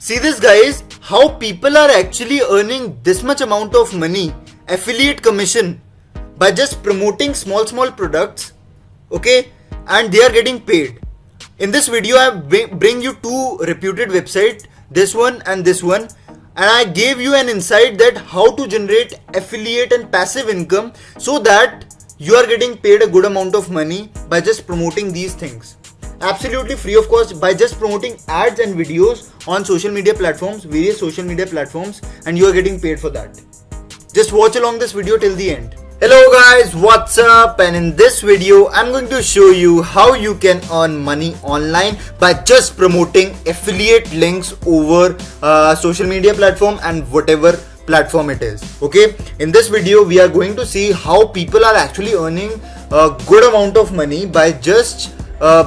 See this guys, how people are actually earning this much amount of money, affiliate commission, by just promoting small products, okay, and they are getting paid. In this video I bring you two reputed websites, this one and this one, and I gave you an insight that how to generate affiliate and passive income so that you are getting paid a good amount of money by just promoting these things. Absolutely free of cost, by just promoting ads and videos on social media platforms, various social media platforms, and you are getting paid for that. Just watch along this video till the end. Hello guys, what's up? And in this video I'm going to show you how you can earn money online by just promoting affiliate links over social media platform and whatever platform it is. Okay, in this video we are going to see how people are actually earning a good amount of money by just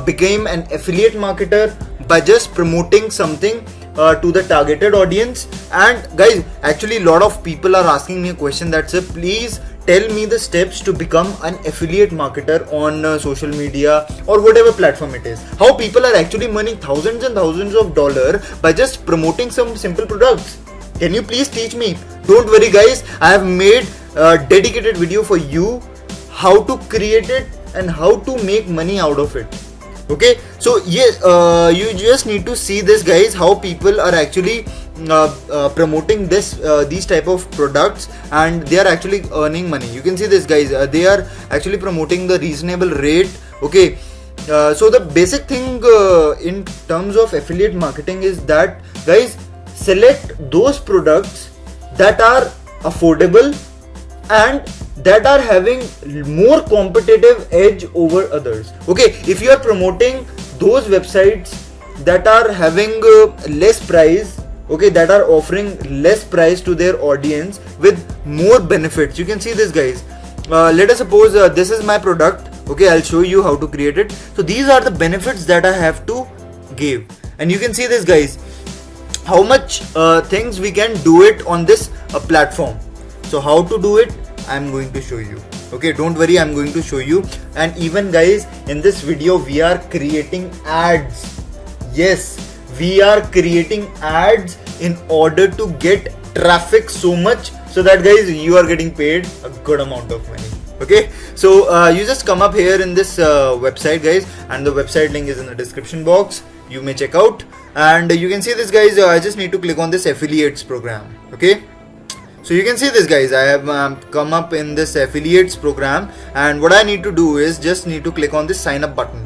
became an affiliate marketer, by just promoting something to the targeted audience. And guys, actually a lot of people are asking me a question that says, please tell me the steps to become an affiliate marketer on social media or whatever platform it is. How people are actually earning thousands and thousands of dollars by just promoting some simple products. Can you please teach me? Don't worry guys, I have made a dedicated video for you how to create it and how to make money out of it. Okay, so yes, you just need to see this guys, how people are actually promoting these type of products and they are actually earning money. You can see this guys, they are actually promoting the reasonable rate. Okay, so the basic thing in terms of affiliate marketing is that guys, select those products that are affordable and that are having more competitive edge over others. Okay, if you are promoting those websites that are having less price, okay, that are offering less price to their audience with more benefits. You can see this guys, let us suppose this is my product. Okay, I'll show you how to create it. So these are the benefits that I have to give, and you can see this guys, how much things we can do it on this platform. So how to do it, I'm going to show you. Okay, don't worry, I'm going to show you. And even guys, in this video we are creating ads. Yes, we are creating ads in order to get traffic so much so that guys, you are getting paid a good amount of money. Okay, so you just come up here in this website guys, and the website link is in the description box. You may check out, and you can see this guys, I just need to click on this affiliates program. Okay, so you can see this guys, I have come up in this affiliates program, and what I need to do is just need to click on this sign up button.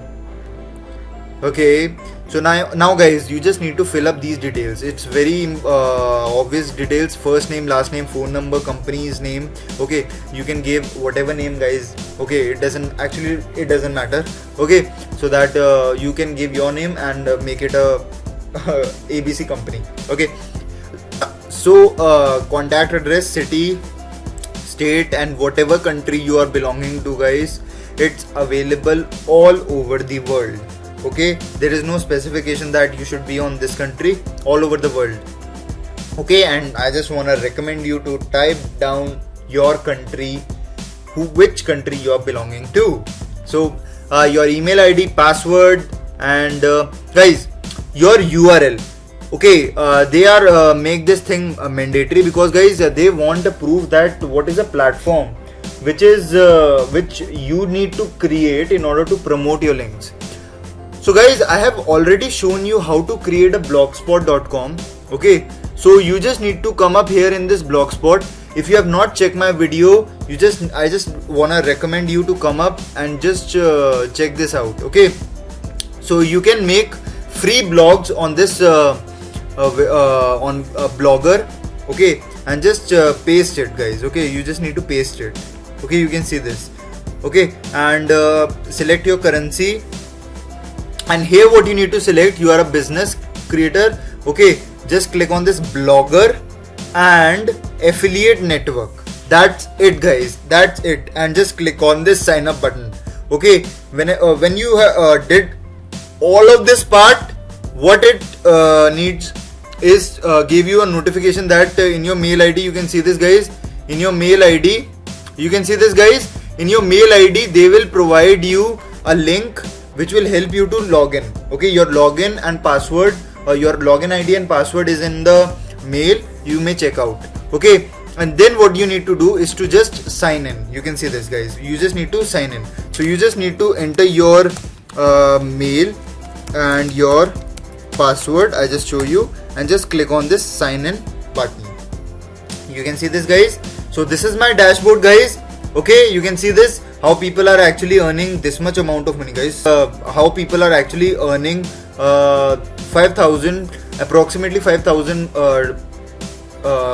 Okay, so now guys, you just need to fill up these details. It's very obvious details: first name, last name, phone number, company's name. Okay, you can give whatever name guys. Okay, it doesn't matter. Okay, so that you can give your name and make it a ABC company. Okay, so contact address, city, state, and whatever country you are belonging to guys, it's available all over the world. Okay, there is no specification that you should be on this country, all over the world. Okay, and I just want to recommend you to type down your country, which country you are belonging to. So your email ID, password, and guys, your URL. Okay, they are make this thing mandatory because guys, they want to prove that what is a platform which you need to create in order to promote your links. So guys, I have already shown you how to create a blogspot.com. Okay, so you just need to come up here in this blogspot. If you have not checked my video, I just wanna recommend you to come up and just check this out. Okay, so you can make free blogs on this on Blogger. Okay, and just paste it guys. Okay, you just need to paste it. Okay, you can see this. Okay, and select your currency. And here what you need to select, you are a business creator. Okay, just click on this blogger and affiliate network. That's it guys, that's it. And just click on this sign up button. Okay, when you did all of this part, what it needs is give you a notification that in your mail ID, you can see this guys, in your mail ID, you can see this guys, in your mail ID they will provide you a link which will help you to log in. Okay, your login and password your login ID and password is in the mail, you may check out. Okay, and then what you need to do is to just sign in. You can see this, guys, you just need to sign in. So you just need to enter your mail and your password. I just show you, and just click on this sign in button. You can see this, guys. So this is my dashboard, guys. Okay, you can see this, how people are actually earning this much amount of money, guys. How people are actually earning 5,000, approximately 5,000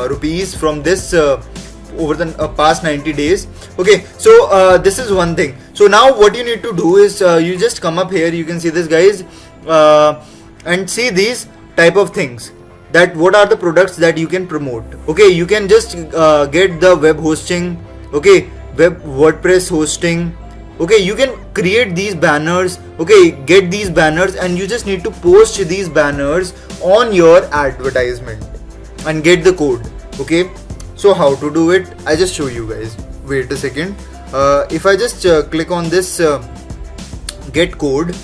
rupees from this over the past 90 days. Okay, so this is one thing. So now what you need to do is you just come up here. You can see this, guys, and see these type of things, that what are the products that you can promote. Okay, you can just get the web hosting. Okay, web WordPress hosting. Okay, you can create these banners. Okay, get these banners, and you just need to post these banners on your advertisement and get the code. Okay, so how to do it, I just show you, guys. Wait a second. If I just click on this get code,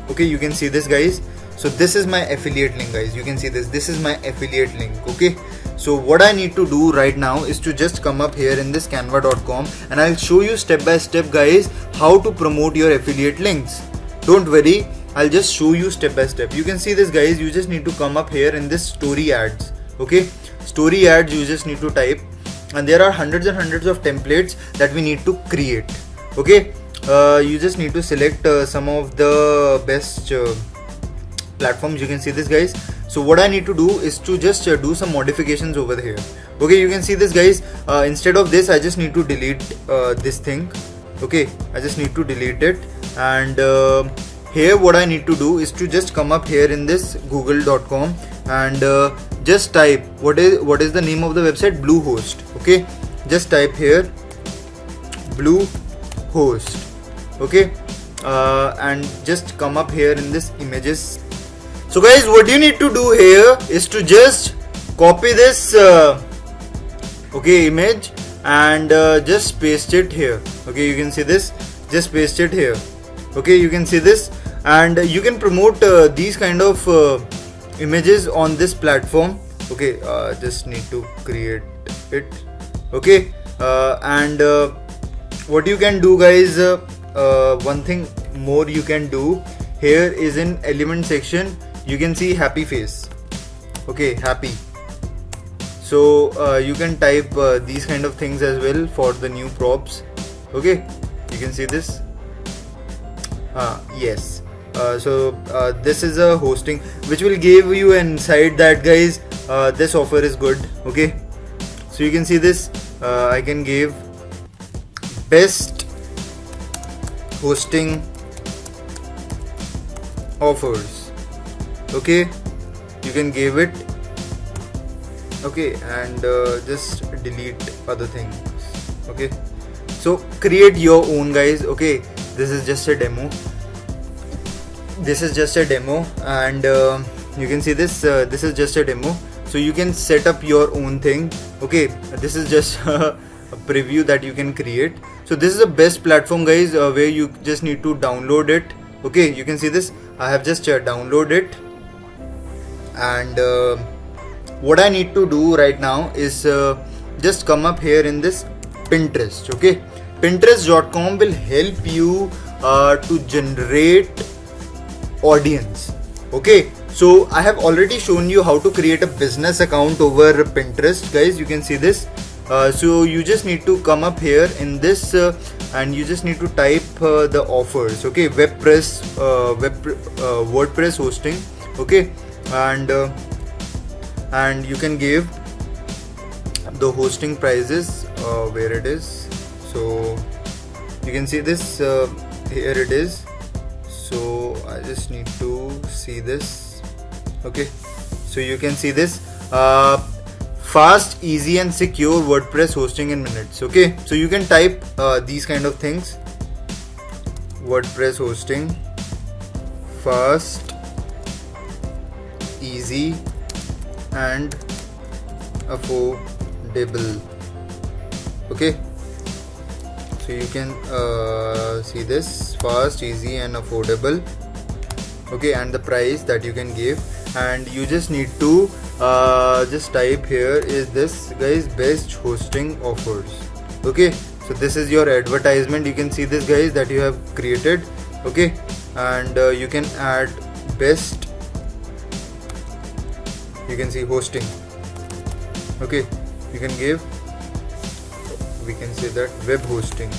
okay, you can see this, guys. So this is my affiliate link, guys. You can see this is my affiliate link. Okay, so what I need to do right now is to just come up here in this canva.com, and I'll show you step by step, guys, how to promote your affiliate links. Don't worry, I'll just show you step by step. You can see this, guys. You just need to come up here in this story ads. Okay, story ads, you just need to type, and there are hundreds and hundreds of templates that we need to create. Okay, you just need to select some of the best platforms. You can see this, guys. So what I need to do is to just do some modifications over here. Okay, you can see this, guys. Instead of this, I just need to delete this thing. Okay, I just need to delete it, and here what I need to do is to just come up here in this google.com and just type what is the name of the website, Bluehost. Okay, just type here Bluehost. Okay, and just come up here in this images. So guys, what you need to do here is to just copy this okay, image, and just paste it here. Okay, you can see this, just paste it here. Okay, you can see this, and you can promote these kind of images on this platform. Okay, just need to create it. Okay, and what you can do, guys, one thing more you can do here is in element section, you can see happy face. Okay, happy. So you can type these kind of things as well for the new props. Okay, you can see this. Yes. So this is a hosting which will give you an insight that, guys, this offer is good. Okay, so you can see this. I can give best hosting offers. Okay, you can give it. Okay, and just delete other things. Okay, so create your own, guys. Okay, this is just a demo. This is just a demo, and you can see this. This is just a demo, so you can set up your own thing. Okay, this is just a preview that you can create. So this is the best platform, guys, where you just need to download it. Okay, you can see this. I have just downloaded it, and what I need to do right now is just come up here in this Pinterest. Okay, Pinterest.com will help you to generate audience. Okay, so I have already shown you how to create a business account over Pinterest, guys. You can see this. So you just need to come up here in this and you just need to type the offers. Okay, WordPress hosting. Okay, and you can give the hosting prices where it is. So you can see this, here it is. So I just need to see this. Okay, so you can see this, fast, easy and secure WordPress hosting in minutes. Okay, so you can type these kind of things: WordPress hosting, fast, easy and affordable. Okay, so you can see this: fast, easy and affordable. Okay, and the price that you can give. and you just need to just type here is this guys best hosting offers. Okay, so this is your advertisement. You can see this guys that you have created. Okay, and you can add best, you can see hosting. Okay, you can give, we can say that web hosting.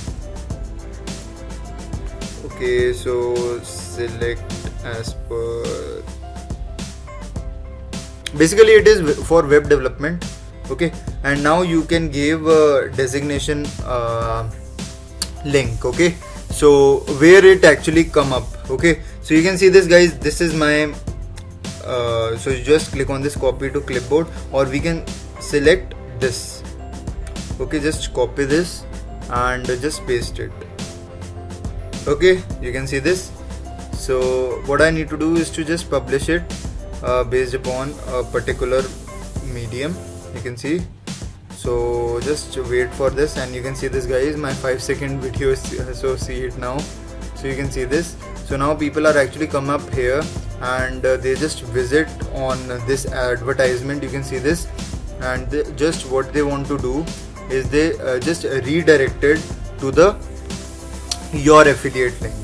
Okay, so select as per, basically it is for web development. Okay, and now you can give a designation link. Okay, so where it actually come up. Okay, so you can see this guys, this is my so you just click on this copy to clipboard, or we can select this. Okay, just copy this and just paste it. Okay, you can see this. So what I need to do is to just publish it based upon a particular medium. You can see, so just wait for this, and you can see this guys, my 5-second video, so see it now. So you can see this. So now people are actually come up here and they just visit on this advertisement. You can see this, and just what they want to do is they just redirected to the your affiliate link.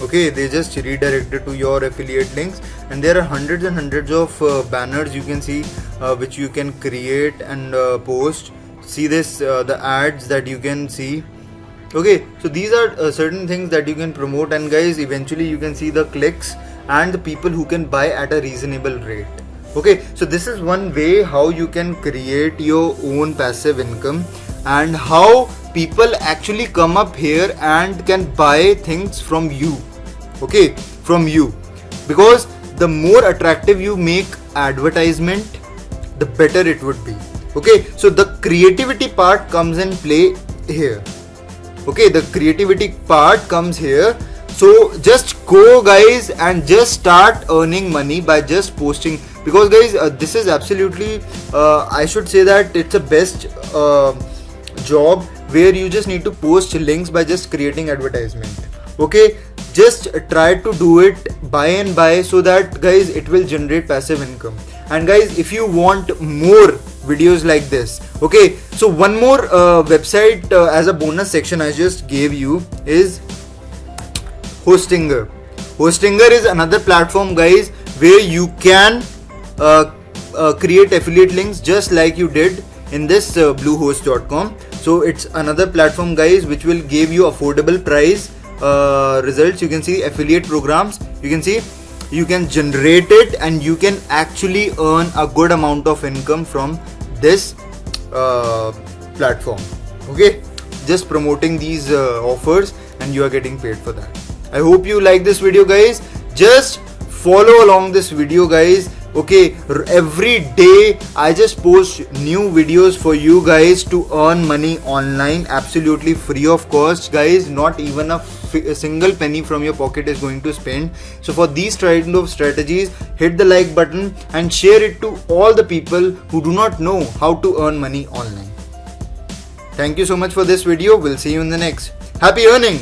Okay, they just redirected to your affiliate links, and there are hundreds and hundreds of banners you can see which you can create and post. See this, the ads that you can see. Okay, so these are certain things that you can promote, and guys eventually you can see the clicks and the people who can buy at a reasonable rate. Okay, so this is one way how you can create your own passive income, and how people actually come up here and can buy things from you. Okay, from you, because the more attractive you make advertisement, the better it would be. Okay, so the creativity part comes in play here. Okay, the creativity part comes here. So just go guys and just start earning money by just posting, because guys this is absolutely I should say that it's a best job where you just need to post links by just creating advertisement. Okay, just try to do it by and by, so that guys it will generate passive income. And guys, if you want more videos like this, okay, so one more website as a bonus section I just gave you is Hostinger. Hostinger is another platform guys where you can create affiliate links just like you did in this bluehost.com. So it's another platform guys which will give you affordable price results. You can see affiliate programs, you can see you can generate it, and you can actually earn a good amount of income from this platform. Okay, just promoting these offers, and you are getting paid for that. I hope you like this video guys. Just follow along this video guys. Okay, every day I just post new videos for you guys to earn money online absolutely free of cost guys. Not even a single penny from your pocket is going to spend. So for these kind of strategies, hit the like button and share it to all the people who do not know how to earn money online. Thank you so much for this video. We'll see you in the next. Happy earning!